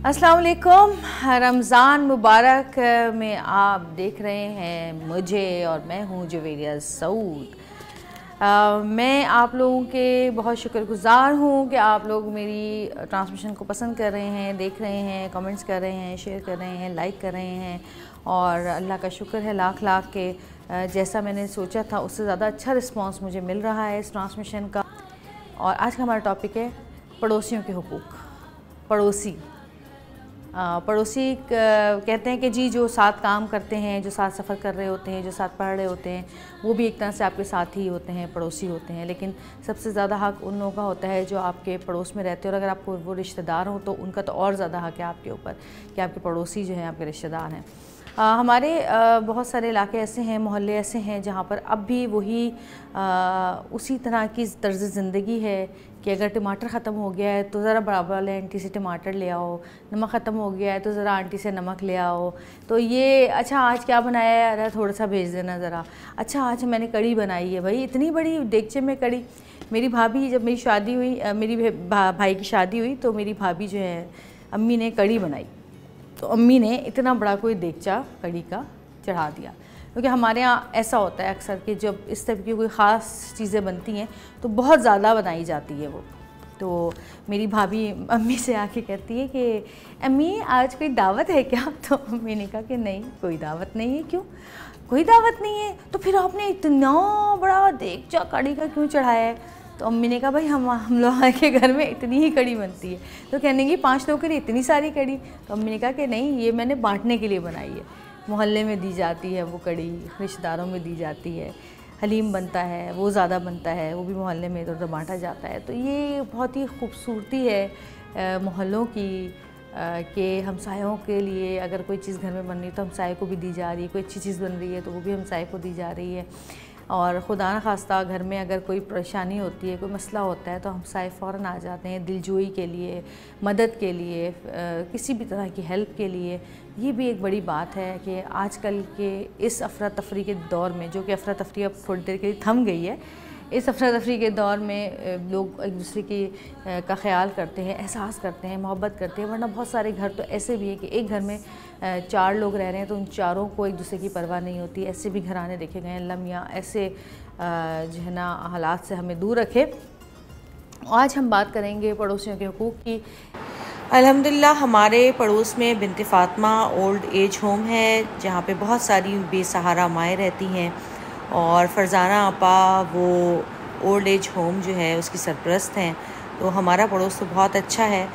अस्सलाम वालेकुम। रमज़ान मुबारक में आप देख रहे हैं मुझे और मैं हूँ जवेरिया सऊद। मैं आप लोगों के बहुत शुक्रगुज़ार हूँ कि आप लोग मेरी ट्रांसमिशन को पसंद कर रहे हैं, देख रहे हैं, कमेंट्स कर रहे हैं, शेयर कर रहे हैं, लाइक कर रहे हैं। और अल्लाह का शुक्र है लाख लाख के जैसा मैंने सोचा था उससे ज़्यादा अच्छा रिस्पांस मुझे मिल रहा है इस ट्रांसमिशन का। और आज का हमारा टॉपिक है पड़ोसियों के हुकूक। पड़ोसी कहते हैं कि जी जो साथ काम करते हैं, जो साथ सफ़र कर रहे होते हैं, जो साथ पढ़ रहे होते हैं, वो भी एक तरह से आपके साथ ही होते हैं, पड़ोसी होते हैं। लेकिन सबसे ज़्यादा हक़ उन लोगों का होता है जो आपके पड़ोस में रहते हैं। और अगर आपको वो रिश्तेदार हों तो उनका तो और ज़्यादा हक़ है आपके ऊपर कि आपके पड़ोसी जो हैं आपके रिश्तेदार हैं। हमारे बहुत सारे इलाके ऐसे हैं, मोहल्ले ऐसे हैं जहाँ पर अब भी वही उसी तरह की तर्ज़ ज़िंदगी है कि अगर टमाटर ख़त्म हो गया है तो ज़रा बराबर वाले आंटी से टमाटर ले आओ, नमक ख़त्म हो गया है तो ज़रा आंटी से नमक ले आओ। तो ये अच्छा आज क्या बनाया है, अरे थोड़ा सा भेज देना ज़रा। अच्छा आज मैंने कड़ी बनाई है, भाई इतनी बड़ी देगचे में कड़ी। मेरी भाभी जब मेरी शादी हुई, मेरी भाई की शादी हुई तो मेरी भाभी जो है अम्मी ने कड़ी बनाई, तो अम्मी ने इतना बड़ा कोई देगचा कड़ी का चढ़ा दिया। क्योंकि हमारे यहाँ ऐसा होता है अक्सर कि जब इस तरह की कोई ख़ास चीज़ें बनती हैं तो बहुत ज़्यादा बनाई जाती है वो। तो मेरी भाभी अम्मी से आके कहती है कि अम्मी आज कोई दावत है क्या? तो अम्मी ने कहा कि नहीं कोई दावत नहीं है। क्यों कोई दावत नहीं है? तो फिर आपने इतना बड़ा देगचा कड़ी का क्यों चढ़ाया है? तो अम्मी ने कहा भाई हम लोग के घर में इतनी ही कड़ी बनती है। तो कहने की 5 लोगों के लिए इतनी सारी कड़ी? तो अम्मी ने कहा कि नहीं ये मैंने बांटने के लिए बनाई है, मोहल्ले में दी जाती है वो कड़ी, रिश्तेदारों में दी जाती है, हलीम बनता है वो ज़्यादा बनता है, वो भी मोहल्ले में इधर बांटा जाता है। तो ये बहुत ही खूबसूरती है मोहल्लों की कि हमसायों के लिए अगर कोई चीज़ घर में बन रही है तो हमसाये को भी दी जा रही है, कोई अच्छी चीज़ बन रही है तो वो भी हमसाये को दी जा रही है। और खुदा न खास्ता घर में अगर कोई परेशानी होती है, कोई मसला होता है तो हमसाये फ़ौरन आ जाते हैं दिलजोई के लिए, मदद के लिए, किसी भी तरह की हेल्प के लिए। ये भी एक बड़ी बात है कि आजकल के इस अफरा तफरी के दौर में, जो कि अफरा तफरी अब थोड़ी देर के लिए थम गई है, इस अफरा तफरी के दौर में लोग एक दूसरे की का ख्याल करते हैं, एहसास करते हैं, मोहब्बत करते हैं। वरना बहुत सारे घर तो ऐसे भी हैं कि एक घर में 4 लोग रह रहे हैं तो उन चारों को एक दूसरे की परवाह नहीं होती। ऐसे भी घराने देखे गए हैं। अल्लाह मियां ऐसे जो है ना हालात से हमें दूर रखे। आज हम बात करेंगे पड़ोसियों के हुकूक की। अल्हम्दुलिल्लाह हमारे पड़ोस में bint Fatima old age home है जहाँ पे बहुत सारी बेसहारा माएँ रहती हैं। और फ़रज़ाना आपा वो ओल्ड एज होम जो है उसकी सरपरस्त हैं। तो हमारा पड़ोस तो बहुत अच्छा है,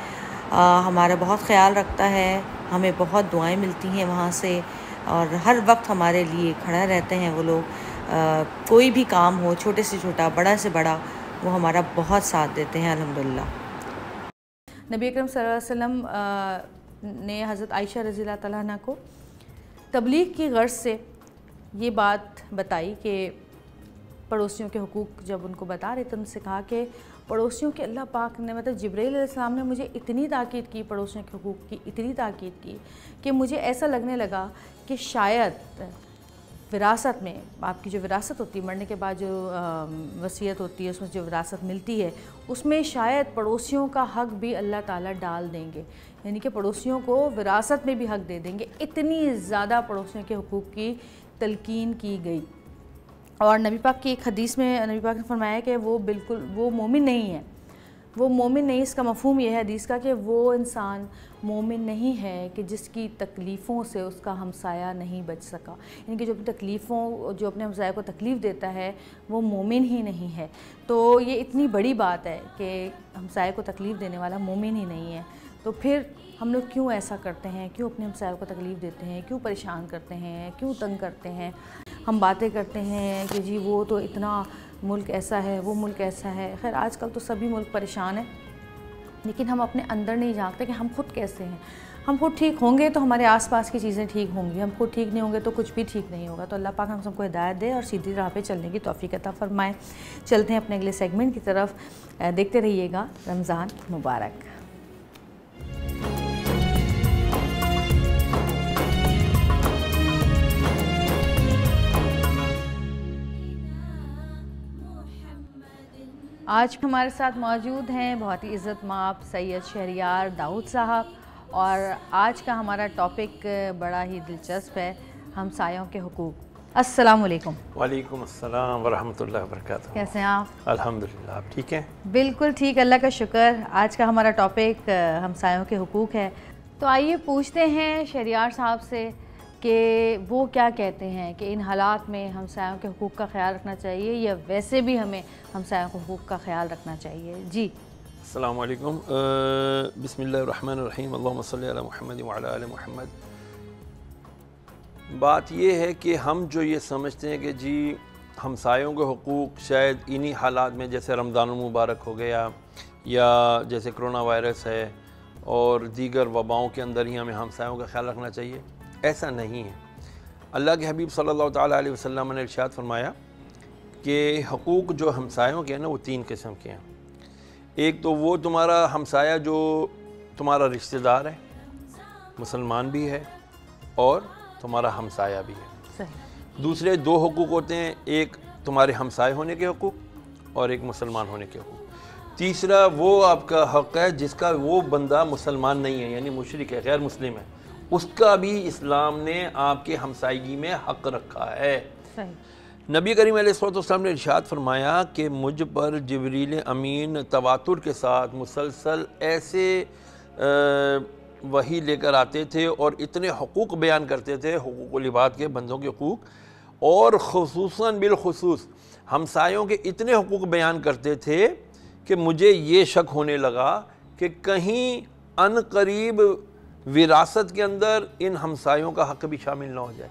हमारा बहुत ख़याल रखता है, हमें बहुत दुआएं मिलती हैं वहाँ से। और हर वक्त हमारे लिए खड़ा रहते हैं वो लोग। कोई भी काम हो, छोटे से छोटा, बड़ा से बड़ा, वो हमारा बहुत साथ देते हैं अल्हम्दुलिल्लाह। नबी अकरम सल्लल्लाहु अलैहि वसल्लम ने हज़रत आयशा रज़ियल्लाहु तआला अन्हा को तबलीग की गर्ज से ये बात बताई कि पड़ोसियों के हुकूक जब उनको बता रहे थे, उनसे कहा कि पड़ोसियों के अल्लाह पाक ने मतलब जिब्राइल अलैहिस्सलाम ने मुझे इतनी ताकीद की, पड़ोसियों के हुकूक की इतनी ताकीद की कि मुझे ऐसा लगने लगा कि शायद विरासत में आपकी जो विरासत होती है, मरने के बाद जो वसीयत होती है उसमें जो विरासत मिलती है उसमें शायद पड़ोसियों का हक़ भी अल्लाह ताला डाल देंगे, यानी कि पड़ोसियों को विरासत में भी हक़ दे देंगे। इतनी ज़्यादा पड़ोसियों के हुकूक की तलकीन की गई। और नबी पाक की एक हदीस में नबी पाक ने फरमाया कि वो बिल्कुल वो मोमिन नहीं है, वो मोमिन नहीं। इसका मफ़हूम यह है हदीस का कि वो इंसान मोमिन नहीं है कि जिसकी तकलीफ़ों से उसका हमसाया नहीं बच सका, यानी कि जो अपनी तकलीफ़ों, जो अपने हमसाया को तकलीफ़ देता है वो मोमिन ही नहीं है। तो ये इतनी बड़ी बात है कि हमसाया को तकलीफ़ देने वाला मोमिन ही नहीं है। तो फिर हम लोग क्यों ऐसा करते हैं, क्यों अपने हमसाया को तकलीफ़ देते हैं, क्यों परेशान करते हैं, क्यों तंग करते हैं? हम बातें करते हैं कि जी वो तो इतना मुल्क ऐसा है, वो मुल्क ऐसा है। खैर आजकल तो सभी मुल्क परेशान हैं, लेकिन हम अपने अंदर नहीं झांकते कि हम खुद कैसे हैं। हम खुद ठीक होंगे तो हमारे आसपास की चीज़ें ठीक होंगी, हम खुद ठीक नहीं होंगे तो कुछ भी ठीक नहीं होगा। तो अल्लाह पाक हम सबको हिदायत दे और सीधी राह पे चलने की तौफीक अता फरमाए। चलते हैं अपने अगले सेगमेंट की तरफ, देखते रहिएगा। रमज़ान मुबारक। आज हमारे साथ मौजूद हैं बहुत ही इज़्ज़त माप सैयद शहरियार दाऊद साहब, और आज का हमारा टॉपिक बड़ा ही दिलचस्प है, हमसायों के हुकूक। अस्सलाम वालेकुम। वालेकुम अस्सलाम वरहमतुल्लाहि वबरकातुहू। कैसे हैं आप? अल्हम्दुलिल्लाह, आप ठीक हैं? बिल्कुल ठीक, अल्लाह का शुक्र। आज का हमारा टॉपिक हमसायों के हुकूक है। तो आइए पूछते हैं शहरियार साहब से कि वो क्या कहते हैं कि इन हालात में हमसायों के हुकूक का ख्याल रखना चाहिए या वैसे भी हमें हमसायों के हुकूक का ख्याल रखना चाहिए। जी अस्सलाम वालेकुम। बिस्मिल्लाहिर्रहमानिर्रहीम, अल्लाहुम्मा सल्ली अला मुहम्मद व अला आलि मुहम्मद। बात ये है कि हम जो ये समझते हैं कि जी हमसायों के हुकूक शायद इन्हीं हालात में, जैसे रमज़ानुल मुबारक हो गया या जैसे कोरोना वायरस है और दीगर वबाओं के अंदर ही हमें हमसायों का ख्याल रखना चाहिए, ऐसा नहीं है। अल्लाह के हबीब सल्लल्लाहु तआला अलैहि वसल्लम ने इरशाद फरमाया कि हुकूक जो हमसायों के हैं ना, वो 3 किस्म के हैं। एक तो वो तुम्हारा हमसाया जो तुम्हारा रिश्तेदार है, मुसलमान भी है और तुम्हारा हमसाया भी है। सही। दूसरे 2 हुकूक होते हैं, एक तुम्हारे हमसाए होने के हुकूक और एक मुसलमान होने के हुकूक। तीसरा वो आपका हक़ है जिसका वो बंदा मुसलमान नहीं है, यानी मुशरिक है, गैर मुस्लिम है, उसका भी इस्लाम ने आपके हमसायगी में हक़ रखा है। सही। नबी करीम अलैहिस्सलाम ने इरशाद फरमाया कि मुझ पर जिब्रील अमीन तवातुर के साथ मुसलसल ऐसे वही लेकर आते थे और इतने हुकूक बयान करते थे, हुकूकुल इबाद के, बंदों के हुकूक, और खुसूसन बिलखुसूस हमसायों के इतने हुकूक बयान करते थे कि मुझे ये शक होने लगा कि कहीं अनकरीब विरासत के अंदर इन हमसायों का हक़ भी शामिल ना हो जाए।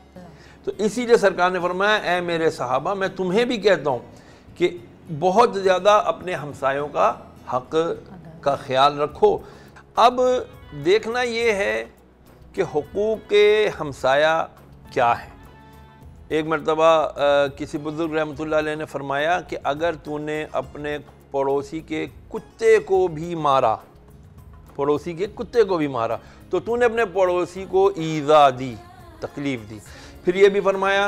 तो इसीलिए सरकार ने फरमाया, ऐ मेरे सहाबा, मैं तुम्हें भी कहता हूँ कि बहुत ज़्यादा अपने हमसायों का हक़ का ख्याल रखो। अब देखना ये है कि हुकूक हमसाया क्या है। एक मरतबा किसी बुज़ुर्ग रहमतुल्लाह अलैह ने फरमाया कि अगर तूने अपने पड़ोसी के कुत्ते को भी मारा, पड़ोसी के कुत्ते को भी मारा, तो तूने अपने पड़ोसी को ईज़ा दी, तकलीफ़ दी। फिर ये भी फरमाया,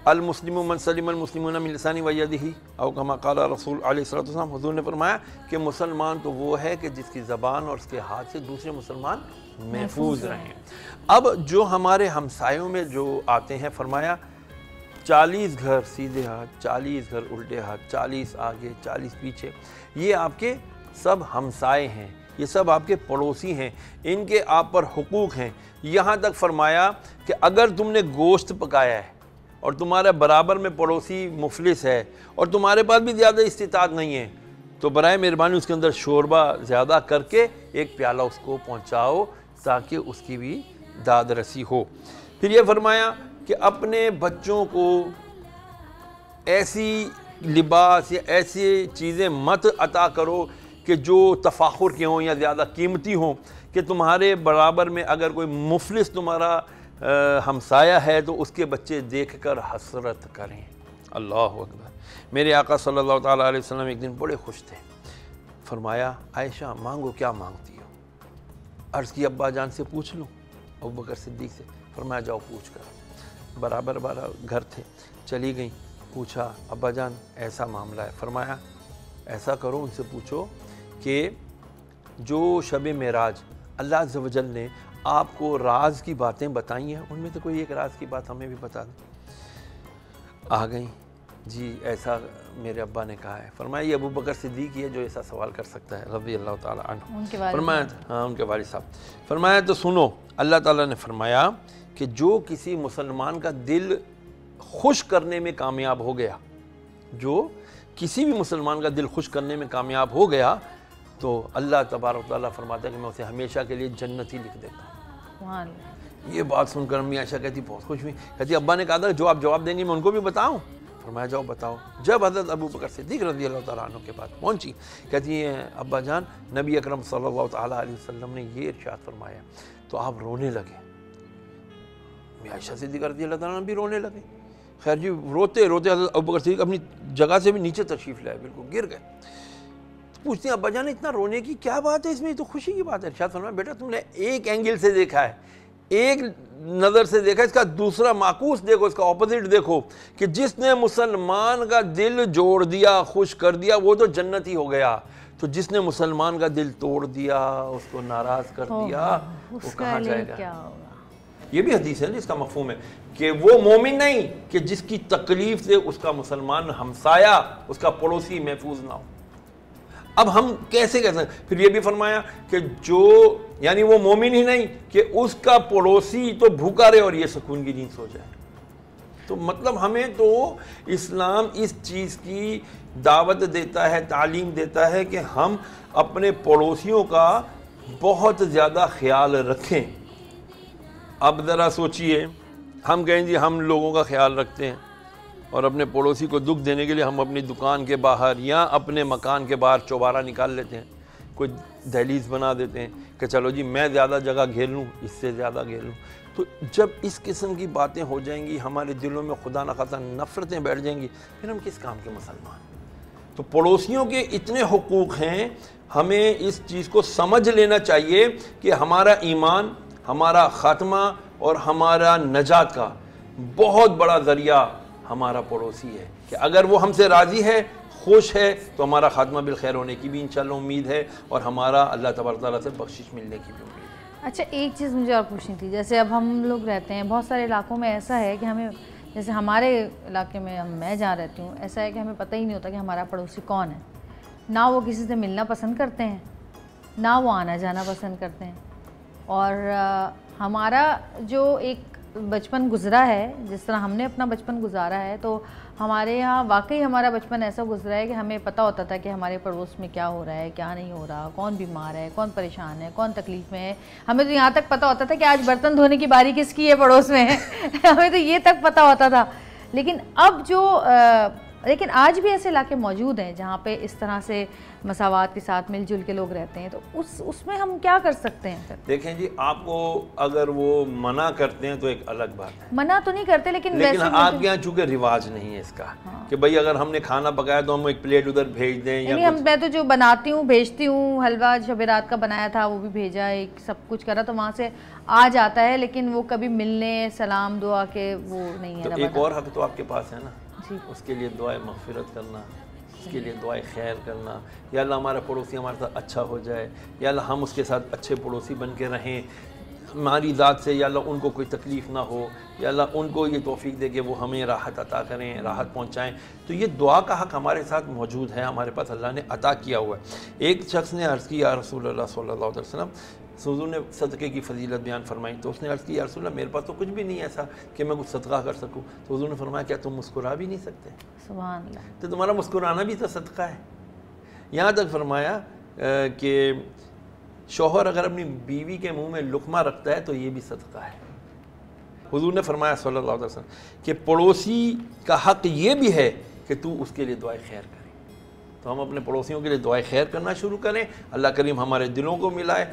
अल मुस्लिमु मन सलिमल मुस्लिमून मिन लिसानी व यदिही, औ कमा क़ाला रसूल अलैहिस्सलातु वस्सलाम, हुज़ूर ने फरमाया कि मुसलमान तो वो है कि जिसकी ज़बान और उसके हाथ से दूसरे मुसलमान महफूज रहें। अब जो हमारे हमसायों में जो आते हैं, फरमाया 40 घर सीधे हाथ, 40 घर उल्टे हाथ, 40 आगे, 40 पीछे, ये आपके सब हमसाए हैं, ये सब आपके पड़ोसी हैं, इनके आप पर हुकूक हैं। यहाँ तक फरमाया कि अगर तुमने गोश्त पकाया है और तुम्हारे बराबर में पड़ोसी मुफलिस है और तुम्हारे पास भी ज़्यादा इस्तिताअत नहीं है, तो बराए मेहरबानी उसके अंदर शोरबा ज़्यादा करके एक प्याला उसको पहुँचाओ ताकि उसकी भी दाद रसी हो। फिर ये फरमाया कि अपने बच्चों को ऐसी लिबास या ऐसी चीज़ें मत अता करो कि जो तफाखुर के हों या ज़्यादा कीमती हों, कि तुम्हारे बराबर में अगर कोई मुफलिस तुम्हारा हमसाया है तो उसके बच्चे देखकर हसरत करें। अल्लाह अकबर। मेरे आका सल्लल्लाहु तआला अलैहि वसल्लम एक दिन बड़े खुश थे। फरमाया, आयशा मांगो, क्या मांगती हो? अर्ज़ की, अब्बा जान से पूछ लूँ, अबू बकर सिद्दीक़ से। फरमाया, जाओ पूछ कर। बराबर घर थे, चली गई, पूछा, अब्बा जान ऐसा मामला है। फरमाया, ऐसा करो, उनसे पूछो कि जो शब मेराज अल्लाह अज़्ज़ व जल ने आपको राज की बातें बताई हैं, उनमें तो कोई एक राज की बात हमें भी बता दें। आ गई, जी ऐसा मेरे अब्बा ने कहा है। फरमाया, ये अबू बकर सिद्दीक़ है जो ऐसा सवाल कर सकता है, रज़ी अल्लाह ताला अन्हु। फरमाया, हाँ उनके वालिद साहब। फरमाया, तो सुनो, अल्लाह ताला ने फरमाया कि जो किसी मुसलमान का दिल खुश करने में कामयाब हो गया, जो किसी भी मुसलमान का दिल खुश करने में कामयाब हो गया, तो अल्लाह तबारक तआला फरमाता है कि मैं उसे हमेशा के लिए जन्नत ही लिख देता हूँ। ये बात सुनकर अम्मी आयशा कहती बहुत खुश हुई। कहती, अब्बा ने कहा था जो आप जवाब देंगे मैं उनको भी बताऊँ? फरमाया, जाओ बताओ। जब हज़रत अबू बकर सिद्दीक़ रज़ी अल्लाह तआला अन्हु के पास पहुँची, कहती है, अब्बा जान, नबी अकरम सल्लल्लाहु तआला अलैहि वसल्लम ने ये इरशाद फरमाया, तो आप रोने लगे। अम्मी आयशा सिद्दीक़ा रज़ी अल्लाह तआला भी रोने लगे। खैर जी, रोते रोते हज़रत अबू बकर सिद्दीक़ अपनी जगह से भी नीचे तशरीफ़ लाए, बिल्कुल गिर गए। पूछते हैं, अब्बा जान इतना रोने की क्या बात है, इसमें तो खुशी की बात है। इरशाद फरमाया, बेटा तुमने एक एंगल से देखा है, एक नज़र से देखा, इसका दूसरा माकूस देखो, इसका ऑपोजिट देखो कि जिसने मुसलमान का दिल जोड़ दिया, खुश कर दिया, वो तो जन्नती हो गया। तो जिसने मुसलमान का दिल तोड़ दिया, उसको नाराज़ कर दिया, वो कहाँ जाएगा? क्या होगा? ये भी हदीस है, इसका मफहूम है कि वो मोमिन नहीं कि जिसकी तकलीफ से उसका मुसलमान हमसाया, उसका पड़ोसी महफूज ना हो। अब हम कैसे कह सकते? फिर ये भी फरमाया कि जो यानी वो मोमिन ही नहीं कि उसका पड़ोसी तो भूखा रहे और ये सुकून की नींद सो जाए। तो मतलब हमें तो इस्लाम इस चीज़ की दावत देता है, तालीम देता है कि हम अपने पड़ोसियों का बहुत ज़्यादा ख्याल रखें। अब ज़रा सोचिए, हम कहें जी हम लोगों का ख्याल रखते हैं और अपने पड़ोसी को दुख देने के लिए हम अपनी दुकान के बाहर या अपने मकान के बाहर चौबारा निकाल लेते हैं, कोई दहलीज बना देते हैं कि चलो जी मैं ज़्यादा जगह घेर लूँ, इससे ज़्यादा घेर लूँ। तो जब इस किस्म की बातें हो जाएंगी, हमारे दिलों में खुदा न खासा नफ़रतें बैठ जाएंगी, फिर हम किस काम के मुसलमान? तो पड़ोसियों के इतने हुकूक हैं, हमें इस चीज़ को समझ लेना चाहिए कि हमारा ईमान, हमारा ख़ात्मा और हमारा नजात का बहुत बड़ा ज़रिया हमारा पड़ोसी है कि अगर वो हमसे राज़ी है, खुश है, तो हमारा ख़ात्मा बिल खैर होने की भी इंशाअल्लाह उम्मीद है और हमारा अल्लाह तबारक तआला से बख्शिश मिलने की भी उम्मीद है। अच्छा, एक चीज़ मुझे और पूछनी थी, जैसे अब हम लोग रहते हैं, बहुत सारे इलाकों में ऐसा है कि हमें, जैसे हमारे इलाके में मैं जहाँ रहती हूँ, ऐसा है कि हमें पता ही नहीं होता कि हमारा पड़ोसी कौन है। ना वो किसी से मिलना पसंद करते हैं, ना वो आना जाना पसंद करते हैं। और हमारा जो एक बचपन गुज़रा है, जिस तरह हमने अपना बचपन गुजारा है, तो हमारे यहाँ वाकई हमारा बचपन ऐसा गुजरा है कि हमें पता होता था कि हमारे पड़ोस में क्या हो रहा है, क्या नहीं हो रहा, कौन बीमार है, कौन परेशान है, कौन तकलीफ़ में है। हमें तो यहाँ तक पता होता था कि आज बर्तन धोने की बारी किसकी है पड़ोस में है हमें तो ये तक पता होता था। लेकिन अब जो लेकिन आज भी ऐसे इलाके मौजूद हैं जहाँ पे इस तरह से मसावात के साथ मिलजुल के लोग रहते हैं, तो उसमें हम क्या कर सकते हैं फिर? देखें जी, आपको अगर वो मना करते हैं तो एक अलग बात है, मना तो नहीं करते, लेकिन आपके यहाँ चूँकि रिवाज नहीं है इसका। हाँ। कि भाई अगर हमने खाना पकाया तो हम एक प्लेट उधर भेज दें या नहीं, मैं तो जो बनाती हूँ भेजती हूँ, हलवा शब रात का बनाया था वो भी भेजा, एक सब कुछ करा तो वहाँ से आ जाता है, लेकिन वो कभी मिलने सलाम दुआ के वो नहीं है। तो एक और हक तो आपके पास है ना, उसके लिए दुआए मग़फ़िरत करना, उसके लिए दुआए खैर करना, या अल्लाह हमारा पड़ोसी हमारे साथ अच्छा हो जाए, या अल्लाह हम उसके साथ अच्छे पड़ोसी बन के रहें, हमारी ज़ात से या अल्लाह उनको कोई तकलीफ़ ना हो, या अल्लाह उनको ये तौफ़ीक दे कि वो हमें राहत अता करें, राहत पहुँचाएँ। तो ये दुआ का हक़ हमारे साथ मौजूद है, हमारे पास अल्लाह ने अता किया हुआ है। एक शख्स ने अर्ज़ की, या रसूलुल्लाह सल्लल्लाहु अलैहि वसल्लम, हुज़ूर ने सदक़े की फजीलत बयान फरमाई, तो उसने अर्ज़ की, या रसूलल्लाह मेरे पास तो कुछ भी नहीं है ऐसा कि मैं कुछ सदका कर सकूँ। तो हुज़ूर ने फरमाया, क्या तुम मुस्कुरा भी नहीं सकते? सुभान अल्लाह। तो तुम्हारा मुस्कुराना भी तो सदका है। यहाँ तक फरमाया कि शौहर अगर अपनी बीवी के मुंह में लुक़मा रखता है तो ये भी सदका है। हुज़ूर ने फरमाया सल्लल्लाहु अलैहि वसल्लम कि पड़ोसी का हक़ ये भी है कि तू उसके लिए दुआए खैर करे। तो हम अपने पड़ोसियों के लिए दुआए खैर करना शुरू करें, अल्लाह करीम हमारे दिलों को मिलाए।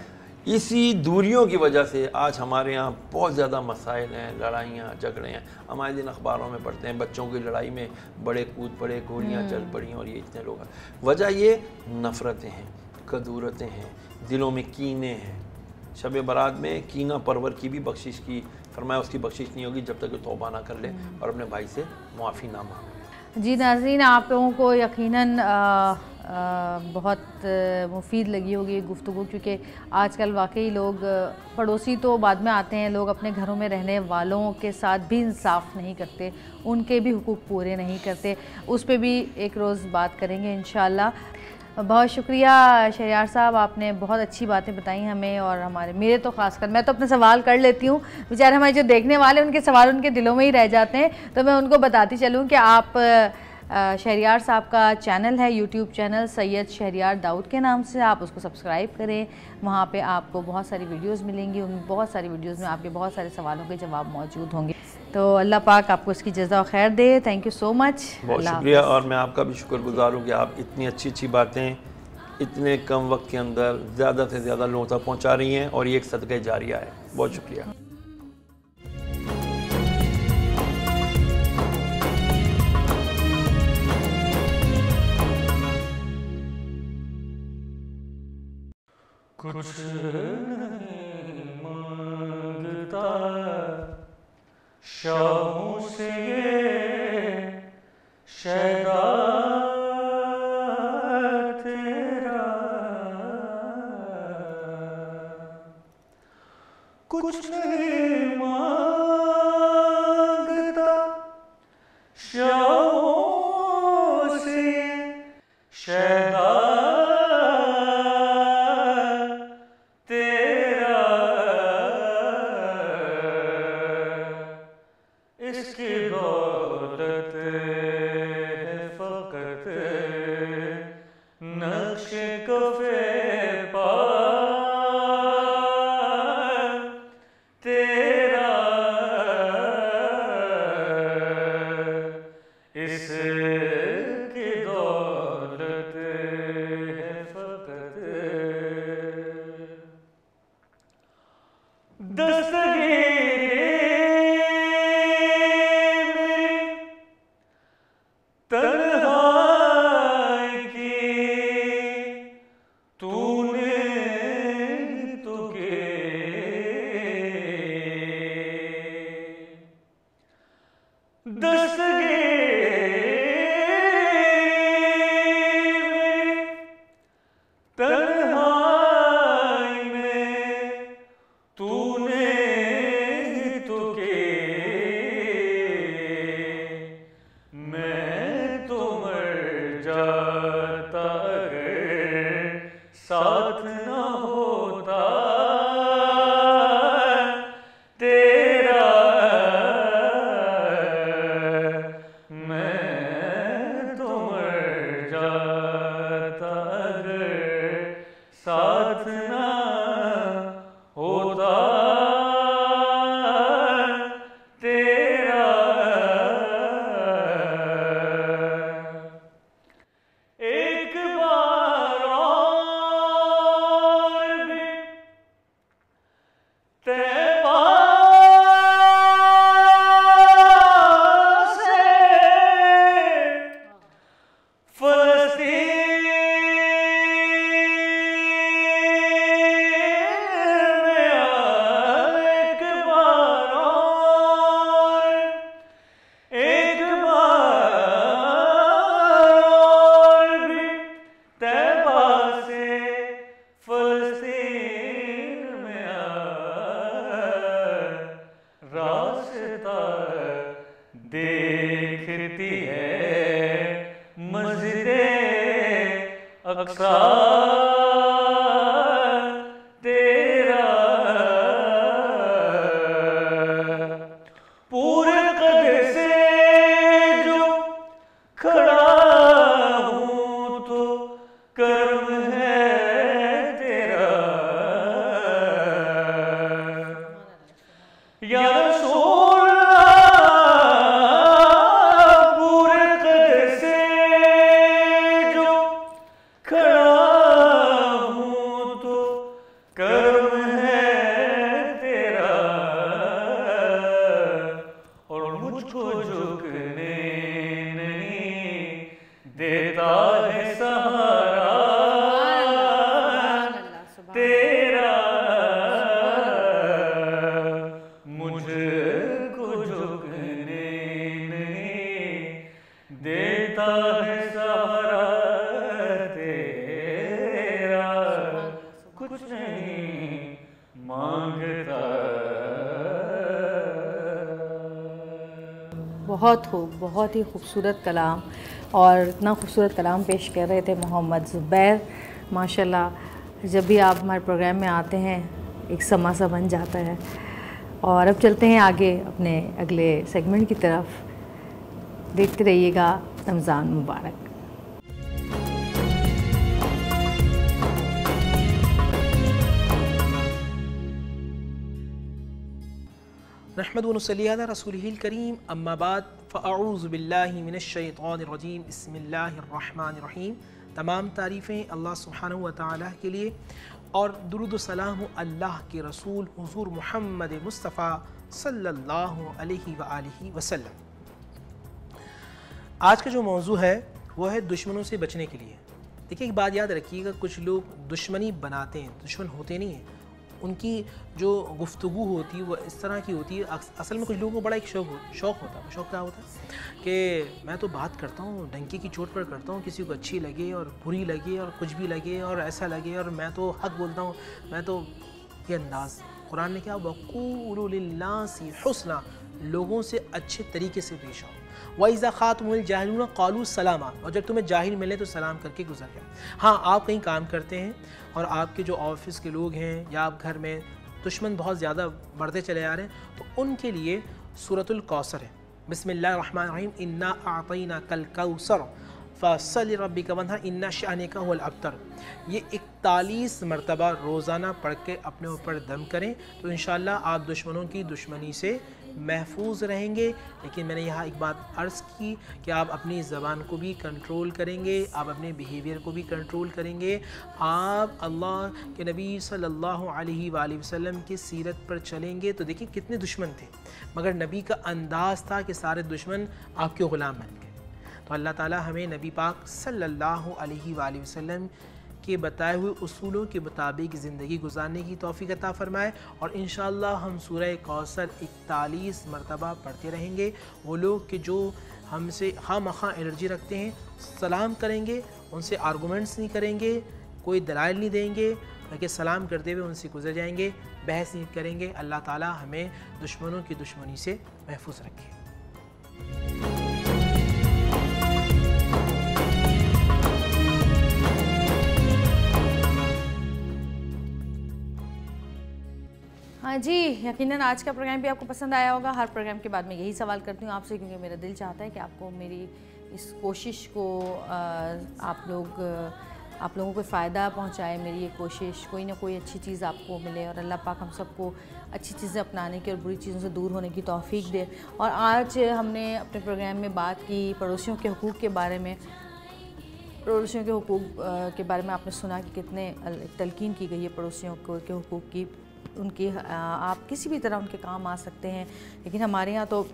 इसी दूरियों की वजह से आज हमारे यहाँ बहुत ज़्यादा मसाइल हैं, लड़ाइयाँ झगड़े हैं। हमारे दिन अखबारों में पढ़ते हैं बच्चों की लड़ाई में बड़े कूद पड़े, गोलियाँ चल पड़ी और ये इतने लोग हैं। वजह ये नफ़रतें हैं, कदूरतें हैं, दिलों में कीने हैं। शब बारात में कीना परवर की भी बख्शिश की, फरमाया उसकी बख्शिश नहीं होगी जब तक वो तौबा ना कर ले और अपने भाई से मुआफ़ी ना मांगे। जी नाज़रीन, आप लोगों को यकीनन बहुत मुफीद लगी होगी गुफ्तगू, क्योंकि आजकल वाकई लोग, पड़ोसी तो बाद में आते हैं, लोग अपने घरों में रहने वालों के साथ भी इंसाफ नहीं करते, उनके भी हुकूक पूरे नहीं करते। उस पर भी एक रोज़ बात करेंगे इंशाअल्लाह। बहुत शुक्रिया शहरयार साहब, आपने बहुत अच्छी बातें बताई हमें और मेरे तो ख़ासकर, मैं तो अपने सवाल कर लेती हूँ, बेचारे हमारे जो देखने वाले उनके सवाल उनके दिलों में ही रह जाते हैं। तो मैं उनको बताती चलूँ कि आप शहरयार साहब का चैनल है, यूट्यूब चैनल सैयद शहरयार दाऊद के नाम से, आप उसको सब्सक्राइब करें। वहाँ पे आपको बहुत सारी वीडियोस मिलेंगी, उन बहुत सारी वीडियोस में आपके बहुत सारे सवालों के जवाब मौजूद होंगे। तो अल्लाह पाक आपको इसकी जज़ा खैर दे। Thank you so much. बहुत शुक्रिया, और मैं आपका भी शुक्रगुजार हूँ कि आप इतनी अच्छी अच्छी बातें इतने कम वक्त के अंदर ज़्यादा से ज़्यादा लोगों तक पहुँचा रही हैं, और ये एक सदक़े जारिया है। बहुत शुक्रिया। कुछ मांगते मांगता शाहों से ये शैदा तेरा, कुछ नहीं मांगता शाहों से शैदा तेरा, इसकी दौलत है फकत नक्श कफे पा तेरा, इसकी दौलत है फकत दस्तगीरी मेरी तन्हाई की तूने तो की, तन्हाई में तूने तो के, मैं तो मर जाता अगर साथ ना होता तेरा, मैं तो मर जाता साथ ना होता तेरा, एक बार और भी तैबा से फलस्तीन देखती है मस्जिदे अक्सा तेरा, पूरे कद से जो खड़ा हूँ तो कर्म है तेरा, या रसूल देता है सहारा तेरा, मुझको झुकने नहीं देता है सहारा तेरा, कुछ नहीं मांगता। बहुत खूब, बहुत ही खूबसूरत कलाम, और इतना खूबसूरत कलाम पेश कर रहे थे मोहम्मद ज़ुबैर। माशाल्लाह, जब भी आप हमारे प्रोग्राम में आते हैं एक समा सा बन जाता है। और अब चलते हैं आगे अपने अगले सेगमेंट की तरफ। देखते रहिएगा रमज़ान मुबारक। नहमदु व नुसल्ली अला रसूलिहिल करीम, अम्मा बाद, फ़अऊज़ु बिल्लाहि मिनश्शैतानिर रजीम, बिस्मिल्लाहिर रहमानिर रहीम। तमाम तारीफ़ें अल्लाह सुब्हानहु व तआला के लिए और दुरूद व सलाम अल्लाह के रसूल हुज़ूर मुहम्मद मुस्तफ़ा सल्लल्लाहु अलैहि व आलिहि वसल्लम। आज का जो मौजू है वो है दुश्मनों से बचने के लिए। देखिए, एक बात याद रखिएगा, कुछ लोग दुश्मनी बनाते हैं, दुश्मन होते नहीं हैं, उनकी जो गुफ्तगू होती है वो इस तरह की होती है। असल में कुछ लोगों को बड़ा एक शौक़ होता है। वो शौक़ क्या होता है कि मैं तो बात करता हूँ, डंकी की चोट पर करता हूँ, किसी को अच्छी लगे और बुरी लगे और कुछ भी लगे और ऐसा लगे, और मैं तो हक बोलता हूँ, मैं तो ये अंदाज़। कुरान ने क्या, वक़ूलू लिन्नासी हुस्ना, लोगों से अच्छे तरीके से पेश आओ। वइज़ा ख़ातमुल जाहिलून क़ालू सलामा, और जब तुम्हें जाहिल मिले तो सलाम करके गुजर जाओ। हाँ, आप कहीं काम करते हैं और आपके जो ऑफिस के लोग हैं या आप घर में दुश्मन बहुत ज़्यादा बढ़ते चले आ रहे हैं, तो उनके लिए सूरतुल कौसर है। बिस्मिल्लाहिर्रहमानिर्रहीम, इन्ना आतैना कल कौसर फ़सल रब्बिका वन्हर इन्ना शानिका हुवल अब्तर। ये 41 मरतबा रोज़ाना पढ़ के अपने ऊपर दम करें तो इंशाअल्लाह आप दुश्मनों की दुश्मनी से महफूज रहेंगे। लेकिन मैंने यहाँ एक बात अर्ज़ की कि आप अपनी ज़बान को भी कंट्रोल करेंगे, आप अपने बिहेवियर को भी कंट्रोल करेंगे, आप अल्लाह के नबी सल्लल्लाहु अलैहि वसल्लम की सीरत पर चलेंगे। तो देखिए कितने दुश्मन थे, मगर नबी का अंदाज़ था कि सारे दुश्मन आपके ग़ुलाम बन गए। तो अल्लाह ताला हमें नबी पाक सल्लल्लाहु अलैहि वसल्लम के बताए हुए उसूलों के मुताबिक ज़िंदगी गुजारने की तौफ़ीक़ अता फ़रमाए। और इंशाअल्लाह हम सूरह कौसर 41 मरतबा पढ़ते रहेंगे। वो लोग कि जो हमसे खामख़ा एनर्जी रखते हैं, सलाम करेंगे, उनसे आर्गूमेंट्स नहीं करेंगे, कोई दलाइल नहीं देंगे, बल्कि सलाम करते हुए उनसे गुजर जाएंगे, बहस नहीं करेंगे। अल्लाह ताला हमें दुश्मनों की दुश्मनी से महफूज रखे। हाँ जी, यकीनन आज का प्रोग्राम भी आपको पसंद आया होगा। हर प्रोग्राम के बाद मैं यही सवाल करती हूँ आपसे, क्योंकि मेरा दिल चाहता है कि आपको मेरी इस कोशिश को आप लोगों को फ़ायदा पहुँचाए। मेरी ये कोशिश, कोई ना कोई अच्छी चीज़ आपको मिले और अल्लाह पाक हम सबको अच्छी चीज़ें अपनाने की और बुरी चीज़ों से दूर होने की तौफ़ीक दे। और आज हमने अपने प्रोग्राम में बात की पड़ोसियों के हुकूक़ के बारे में। पड़ोसियों के हुकूक़ के बारे में आपने सुना कि कितने तलकीन की गई है पड़ोसियों के हुकूक़ की। उनकी आप किसी भी तरह उनके काम आ सकते हैं, लेकिन हमारे यहाँ तो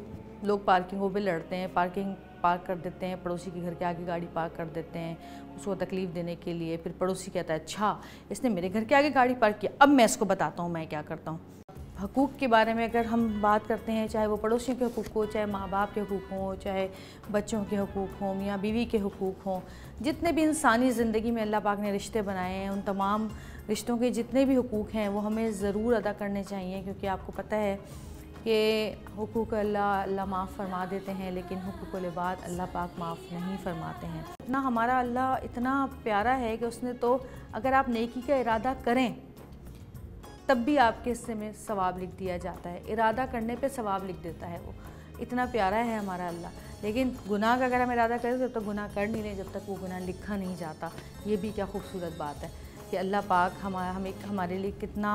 लोग पार्किंगों पे लड़ते हैं, पार्क कर देते हैं, पड़ोसी के घर के आगे गाड़ी पार्क कर देते हैं उसको तकलीफ़ देने के लिए। फिर पड़ोसी कहता है अच्छा इसने मेरे घर के आगे गाड़ी पार्क किया, अब मैं इसको बताता हूँ मैं क्या करता हूँ। हकूक़ के बारे में अगर हम बात करते हैं, चाहे वो पड़ोसियों के हुकूक़ हो, चाहे माँ बाप के हुकूक़ हों, चाहे बच्चों के हुकूक़ हों, मियाँ बीवी के हुकूक़ हों, जितने भी इंसानी ज़िंदगी में अल्लाह पाक ने रिश्ते बनाए हैं, उन तमाम रिश्तों के जितने भी हुकूक़ हैं वो हमें ज़रूर अदा करने चाहिए। क्योंकि आपको पता है कि हुकूक़ अल्लाह माफ़ फरमा देते हैं, लेकिन हुकूक़ुल इबाद अल्लाह पाक माफ़ नहीं फरमाते हैं। इतना हमारा अल्लाह इतना प्यारा है कि उसने तो अगर आप नेकी का इरादा करें तब भी आपके हिस्से में सवाब लिख दिया जाता है, इरादा करने पे सवाब लिख देता है। वो इतना प्यारा है हमारा अल्लाह। लेकिन गुनाह का अगर हम इरादा करें तो जब तक गुनाह कर नहीं लें, जब तक वो गुनाह लिखा नहीं जाता। ये भी क्या खूबसूरत बात है कि अल्लाह पाक हमारे लिए कितना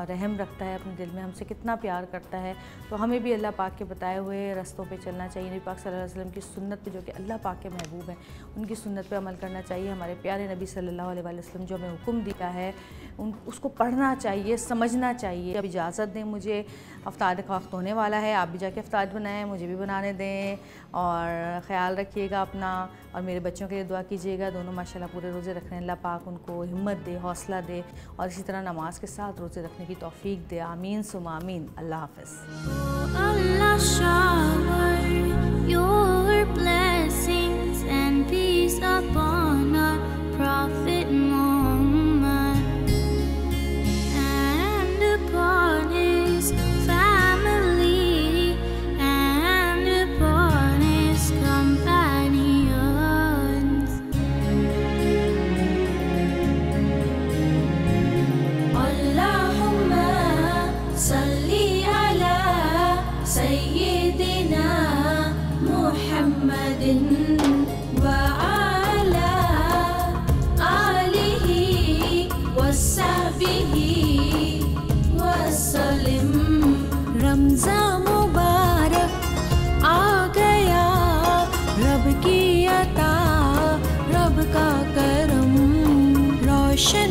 रहम रखता है, अपने दिल में हमसे कितना प्यार करता है। तो हमें भी अल्लाह पाक के बताए हुए रस्तों पे चलना चाहिए। नबी पाक सल्लल्लाहु अलैहि वसल्लम की सुन्नत पे, जो कि अल्लाह पाक के महबूब हैं, उनकी सुन्नत पे अमल करना चाहिए। हमारे प्यारे नबी सल्लल्लाहु अलैहि वसल्लम जो हमें हुक्म दिया है उसको पढ़ना चाहिए, समझना चाहिए। अब इजाज़त दें मुझे, अफ्तार का वक्त होने वाला है, आप भी जाके अफ्तार बनाएं, मुझे भी बनाने दें और ख़याल रखिएगा अपना और मेरे बच्चों के लिए दुआ कीजिएगा। दोनों माशाल्लाह पूरे रोज़े रख रहे हैं, अल्लाह पाक उनको हिम्मत दे, हौसला दे और इसी तरह नमाज के साथ रोज़े रखने की तौफ़ीक दे। आमीन सुम्मा आमीन। अल्लाह हाफ़िज़। रमज़ान मुबारक आ गया, रब की अता, रब का करम रोशन